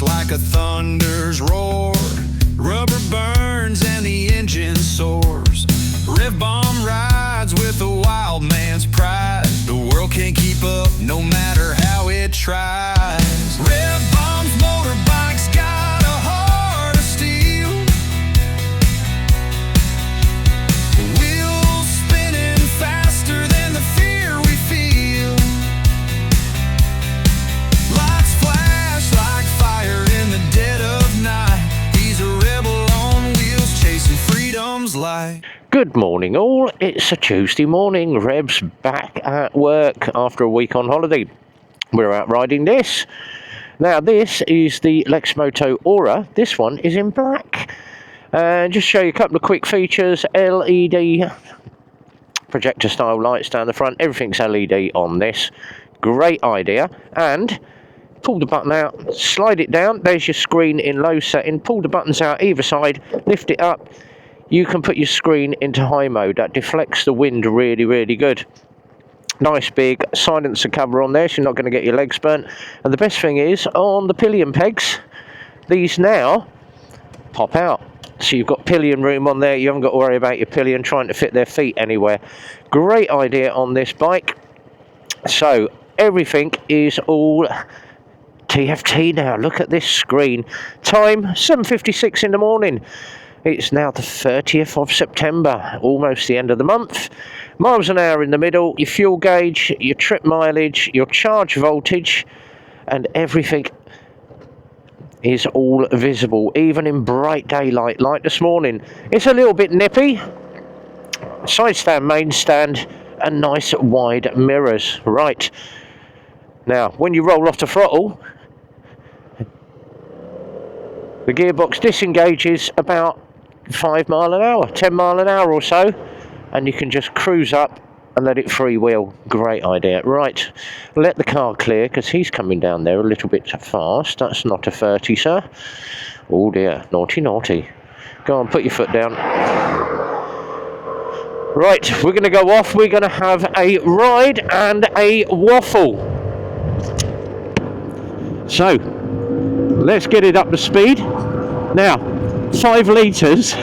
It's like a thunder's roar. Rubber burns and the engine soars. Rev bomb rides with a wild man's pride. The world can't keep up no matter how it tries. Rev bomb's motorbikes got a heart of steel. Wheels spinning faster than the fear we feel. Lights flash like fire in the dead of night. He's a rebel on wheels chasing freedom's light. Good morning all, it's a Tuesday morning, Reb's back at work after a week on holiday. We're out riding this. Now this is the Lexmoto Aura, this one is in black. Just show you a couple of quick features. LED projector style lights down the front, everything's LED on this. Great idea. And pull the button out, slide it down, there's your screen in low setting, pull the buttons out either side, lift it up. You can put your screen into high mode. That deflects the wind really, really good. Nice big silencer cover on there, so you're not going to get your legs burnt. And the best thing is, on the pillion pegs, these now pop out. So you've got pillion room on there. You haven't got to worry about your pillion trying to fit their feet anywhere. Great idea on this bike. So everything is all TFT now. Look at this screen. Time 7:56 in the morning. It's now the 30th of September, almost the end of the month. Miles an hour in the middle, your fuel gauge, your trip mileage, your charge voltage, and everything is all visible, even in bright daylight like this morning. It's a little bit nippy. Side stand, main stand, and nice wide mirrors. Right. Now, when you roll off the throttle, the gearbox disengages about 5 mile an hour, 10 mile an hour or so, and you can just cruise up and let it freewheel. Great idea. Right, let the car clear because he's coming down there a little bit fast. That's not a 30, sir. Oh dear, naughty, naughty. Go on, put your foot down. Right, we're going to go off. We're going to have a ride and a waffle. So, let's get it up to speed. Now, 5 litres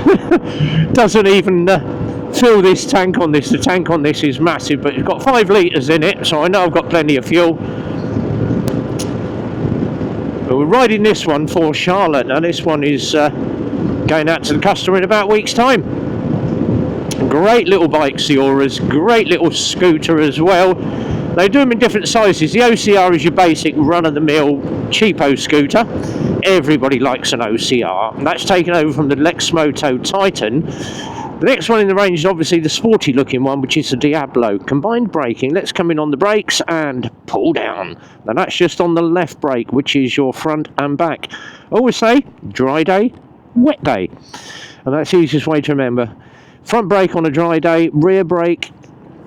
doesn't even fill this tank on this. The tank on this is massive, but it's got 5 litres in it, so I know I've got plenty of fuel. But we're riding this one for Charlotte. Now this one is going out to the customer in about a week's time. Great little bikes, the Auras. Great little scooter as well. They do them in different sizes. The OCR is your basic run-of-the-mill cheapo scooter. Everybody likes an OCR. And that's taken over from the Lexmoto Titan. The next one in the range is obviously the sporty looking one, which is the Diablo. Combined braking. Let's come in on the brakes and pull down. Now that's just on the left brake, which is your front and back. Always say dry day, wet day. And that's the easiest way to remember. Front brake on a dry day, rear brake,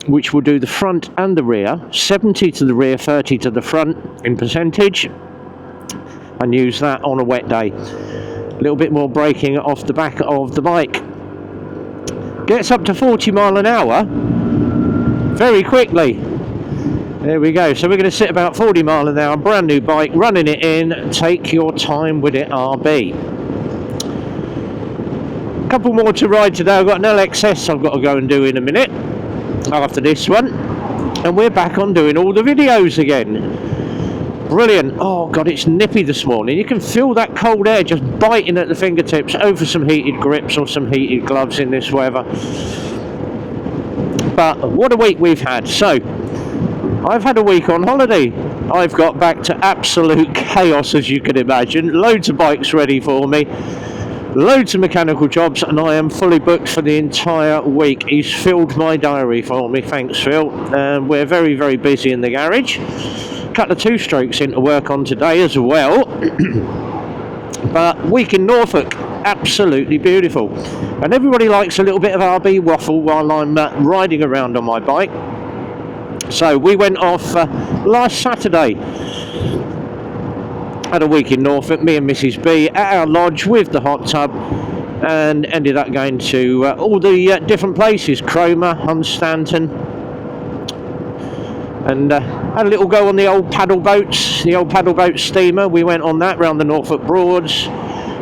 which will do the front and the rear, 70 to the rear, 30 to the front in percentage, and use that on a wet day. A little bit more braking off the back of the bike. Gets up to 40 mile an hour very quickly. There we go. So we're going to sit about 40 mile an hour, brand new bike, running it in. Take your time with it, RB. Couple more to ride today. I've got an LXS I've got to go and do in a minute after this one, and we're back on doing all the videos again. Brilliant. Oh god, it's nippy this morning. You can feel that cold air just biting at the fingertips. Over some heated grips or some heated gloves in this weather. But what a week we've had. So I've had a week on holiday. I've got back to absolute chaos, as you can imagine. Loads of bikes ready for me. Loads of mechanical jobs, and I am fully booked for the entire week. He's filled my diary for me, thanks Phil. We're very, very busy in the garage. Couple of 2-strokes in to work on today as well. But week in Norfolk, absolutely beautiful. And everybody likes a little bit of RB waffle while I'm riding around on my bike. So we went off last Saturday. Had a week in Norfolk, me and Mrs B, at our lodge with the hot tub, and ended up going to all the different places. Cromer, Hunstanton, And had a little go on the old paddle boats, the old paddle boat steamer. We went on that round the Norfolk Broads,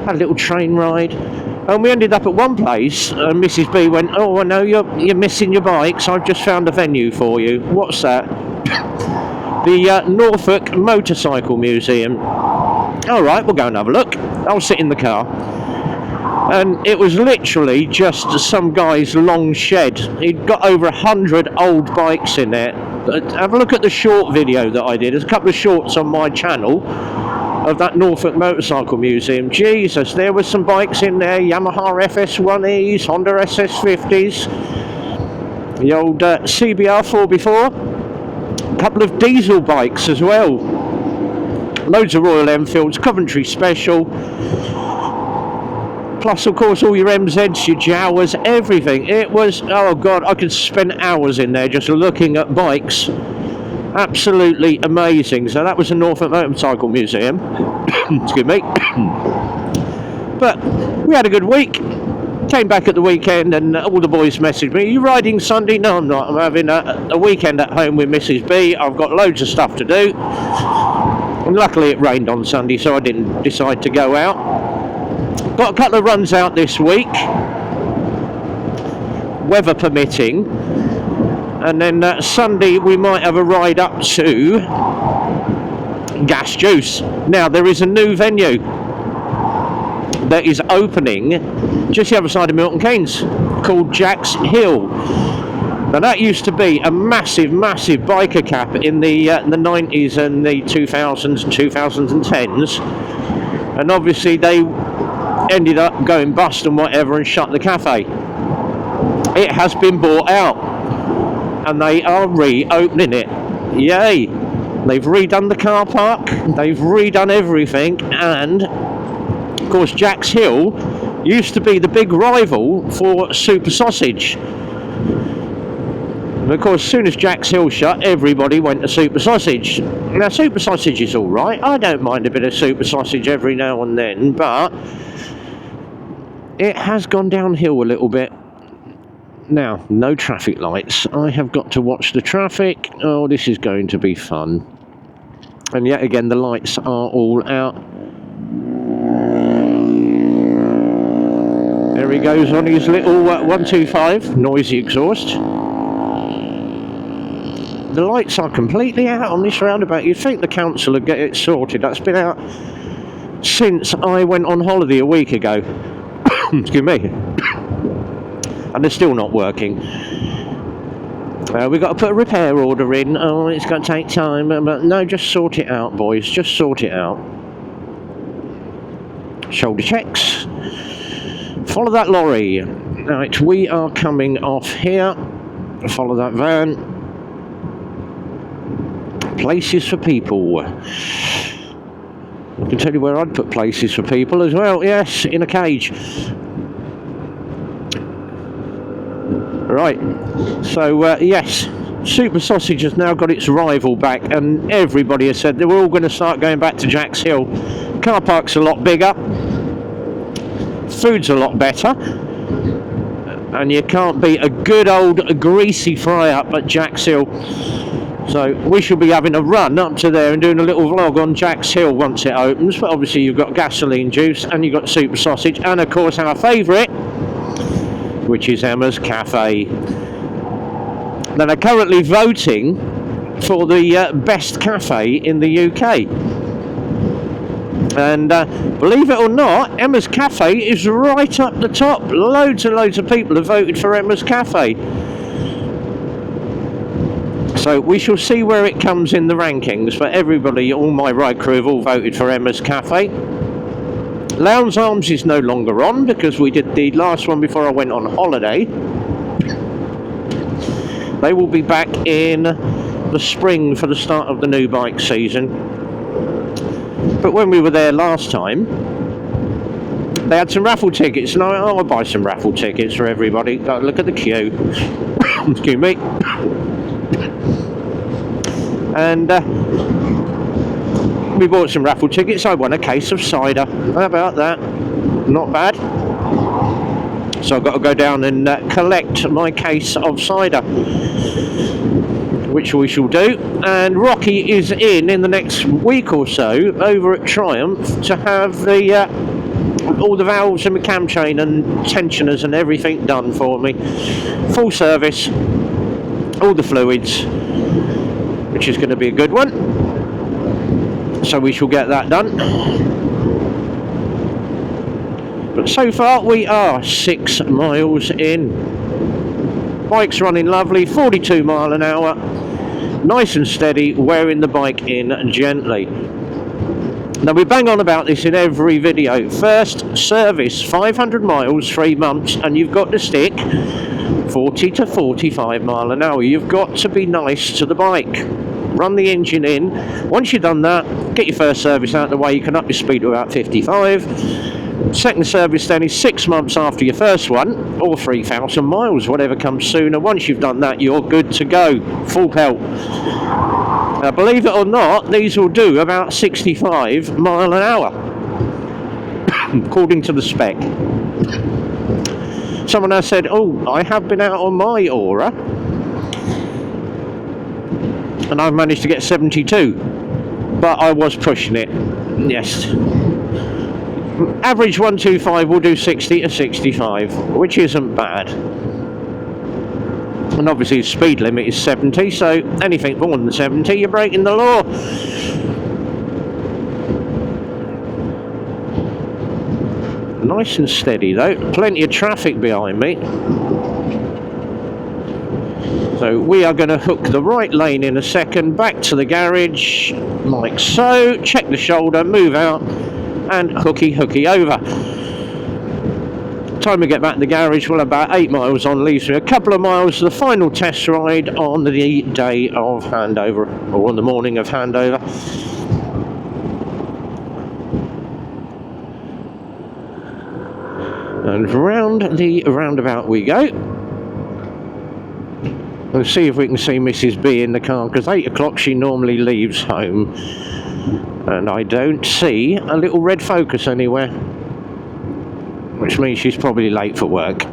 had a little train ride, and we ended up at one place, and Mrs. B went, "Oh, I know you're missing your bikes, I've just found a venue for you." What's that? The Norfolk Motorcycle Museum. Alright, we'll go and have a look. I'll sit in the car. And it was literally just some guy's long shed. He'd got over 100 old bikes in there. Have a look at the short video that I did. There's a couple of shorts on my channel of that Norfolk Motorcycle Museum. Jesus, there were some bikes in there. Yamaha FS1Es, Honda SS50s, the old CBR 4x4, a couple of diesel bikes as well. Loads of Royal Enfields, Coventry Special, plus of course all your MZs, your Jawas, everything. It was, oh god, I could spend hours in there just looking at bikes. Absolutely amazing. So that was the Norfolk Motorcycle Museum. Excuse me. But we had a good week. Came back at the weekend and all the boys messaged me, "Are you riding Sunday?" "No, I'm not. I'm having a weekend at home with Mrs. B. I've got loads of stuff to do." And luckily it rained on Sunday, so I didn't decide to go out. Got a couple of runs out this week, weather permitting, and then Sunday we might have a ride up to Gas Juice. Now there is a new venue that is opening just the other side of Milton Keynes called Jack's Hill. Now that used to be a massive biker cap in the 90s and the 2000s and 2010s, and obviously they ended up going bust and whatever and shut the cafe. It has been bought out and they are reopening it. Yay! They've redone the car park, they've redone everything, and of course Jack's Hill used to be the big rival for Super Sausage. And of course, as soon as Jack's Hill shut, everybody went to Super Sausage. Now, Super Sausage is all right. I don't mind a bit of Super Sausage every now and then, but it has gone downhill a little bit. Now, no traffic lights. I have got to watch the traffic. Oh, this is going to be fun. And yet again, the lights are all out. There he goes on his little 125, noisy exhaust. The lights are completely out on this roundabout. You'd think the council would get it sorted. That's been out since I went on holiday a week ago. Excuse me. And they're still not working. We've got to put a repair order in. Oh, it's going to take time. But no, just sort it out, boys. Just sort it out. Shoulder checks. Follow that lorry. Right, we are coming off here. Follow that van. Places for people. I can tell you where I'd put places for people as well. Yes, in a cage. Right. So, yes, Super Sausage has now got its rival back, and everybody has said they were all going to start going back to Jack's Hill. Car park's a lot bigger. Food's a lot better. And you can't beat a good old greasy fry up at Jack's Hill. So we shall be having a run up to there and doing a little vlog on Jack's Hill once it opens. But obviously you've got gasoline juice and you've got Super Sausage and of course our favourite, which is Emma's Cafe. Now they're currently voting for the best cafe in the UK. And believe it or not, Emma's Cafe is right up the top. Loads and loads of people have voted for Emma's Cafe. So we shall see where it comes in the rankings, but everybody, all my ride crew have all voted for Emma's Cafe. Lowndes Arms is no longer on because we did the last one before I went on holiday. They will be back in the spring for the start of the new bike season. But when we were there last time, they had some raffle tickets, and I'll buy some raffle tickets for everybody. Look at the queue. Excuse me. And we bought some raffle tickets. I won a case of cider. How about that? Not bad. So I've got to go down and collect my case of cider, which we shall do. And Rocky is in the next week or so over at Triumph to have the all the valves and the cam chain and tensioners and everything done for me. Full service, all the fluids, which is going to be a good one. So we shall get that done. But so far we are 6 miles in. Bike's running lovely, 42 mile an hour, nice and steady, wearing the bike in gently. Now we bang on about this in every video. First service 500 miles, 3 months, and you've got to stick 40 to 45 mile an hour. You've got to be nice to the bike. Run the engine in. Once you've done that, get your first service out of the way. You can up your speed to about 55. Second service then is 6 months after your first one, or 3,000 miles, whatever comes sooner. Once you've done that, you're good to go. Full pelt. Believe it or not, these will do about 65 mile an hour, according to the spec. Someone has said, oh, I have been out on my Aura, and I've managed to get 72, but I was pushing it, yes. Average 125 will do 60 to 65, which isn't bad. And obviously the speed limit is 70, so anything more than 70, you're breaking the law. Nice and steady though, plenty of traffic behind me. So we are going to hook the right lane in a second, back to the garage, like so, check the shoulder, move out, and hooky over. Time we get back to the garage, well, about 8 miles on, leaves me a couple of miles to the final test ride on the day of handover, or on the morning of handover. And round the roundabout we go. We'll see if we can see Mrs. B in the car, because 8 o'clock she normally leaves home. And I don't see a little red Focus anywhere, which means she's probably late for work.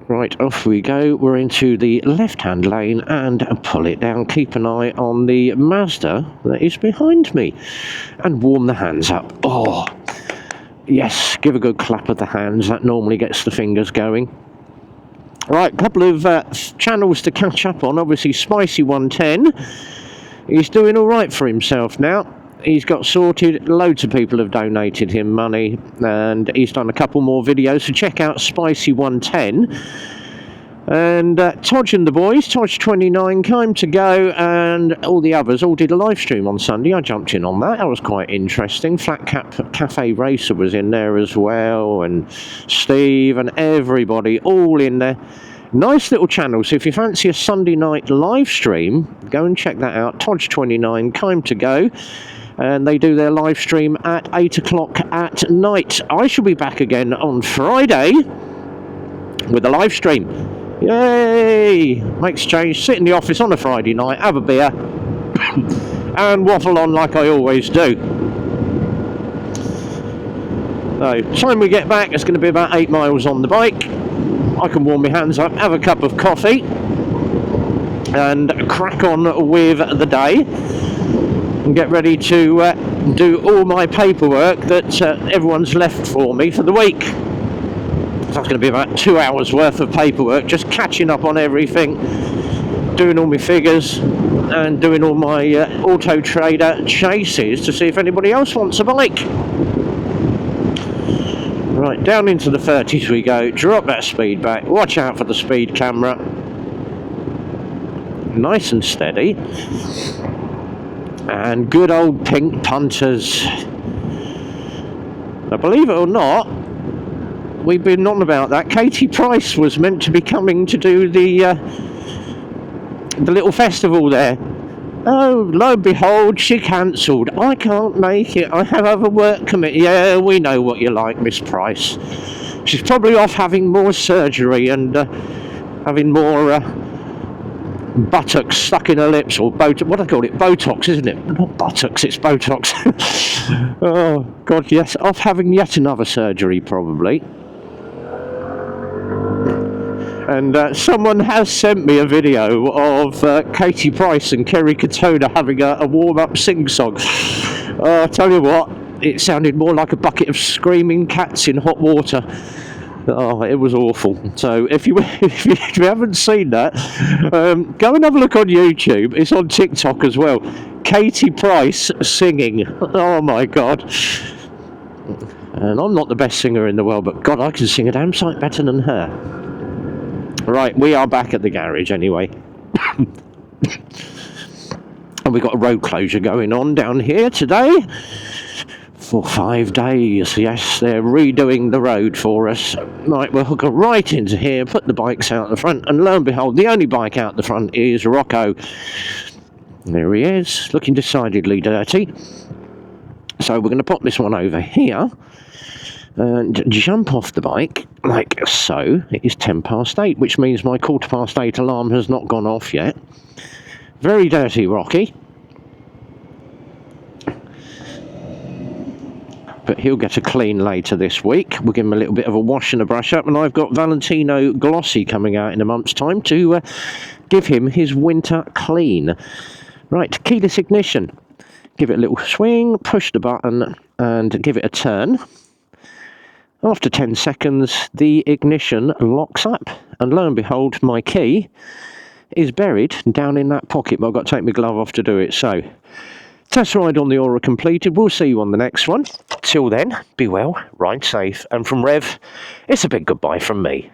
Right, off we go. We're into the left-hand lane and pull it down. Keep an eye on the Mazda that is behind me and warm the hands up. Oh, yes, give a good clap of the hands. That normally gets the fingers going. Right, a couple of channels to catch up on. Obviously, Spicy 110. He's doing all right for himself now. He's got sorted. Loads of people have donated him money, and he's done a couple more videos. So check out Spicy 110. And Todge and the boys, Todge 29, Time to Go, and all the others all did a live stream on Sunday. I jumped in on that. That was quite interesting. Flat Cap Cafe Racer was in there as well, and Steve and everybody all in there. Nice little channel. So if you fancy a Sunday night live stream, go and check that out. Todge 29, Time to Go. And they do their live stream at 8 o'clock at night. I shall be back again on Friday with a live stream. Yay! Makes change. Sit in the office on a Friday night, have a beer, and waffle on like I always do. So, time we get back, it's going to be about 8 miles on the bike. I can warm my hands up, have a cup of coffee, and crack on with the day. And get ready to do all my paperwork that everyone's left for me for the week. So that's going to be about 2 hours worth of paperwork, just catching up on everything, doing all my figures and doing all my Auto Trader chases to see if anybody else wants a bike. Right, down into the 30s we go, drop that speed back, watch out for the speed camera, nice and steady. And good old pink punters. Now, believe it or not, we've been on about that. Katie Price was meant to be coming to do the little festival there. Oh, lo and behold, she cancelled. I can't make it. I have other work committed. Yeah, we know what you like, Miss Price. She's probably off having more surgery and having more buttocks stuck in her lips, or Botox. What do I call it? Botox, isn't it? Not buttocks, it's Botox. Oh, God, yes. Off having yet another surgery, probably. And someone has sent me a video of Katie Price and Kerry Katona having a warm-up sing-song. I tell you what, it sounded more like a bucket of screaming cats in hot water. Oh, it was awful. So if you haven't seen that, go and have a look on YouTube. It's on TikTok as well. Katie Price singing. Oh my God. And I'm not the best singer in the world, but God, I can sing a damn sight better than her. Right, we are back at the garage anyway. And we've got a road closure going on down here today. For 5 days, yes, they're redoing the road for us. Right, we'll hook right into here, put the bikes out the front, and lo and behold, the only bike out the front is Rocco. There he is, looking decidedly dirty. So we're going to pop this one over here and jump off the bike, like so. It is 8:10, which means my 8:15 alarm has not gone off yet. Very dirty, Rocky. But he'll get a clean later this week. We'll give him a little bit of a wash and a brush up, and I've got Valentino Glossi coming out in a month's time to give him his winter clean. Right, keyless ignition. Give it a little swing, push the button, and give it a turn. After 10 seconds, the ignition locks up, and lo and behold, my key is buried down in that pocket, but I've got to take my glove off to do it. So, test ride on the Aura completed. We'll see you on the next one. Till then, be well, ride safe, and from Rev, it's a big goodbye from me.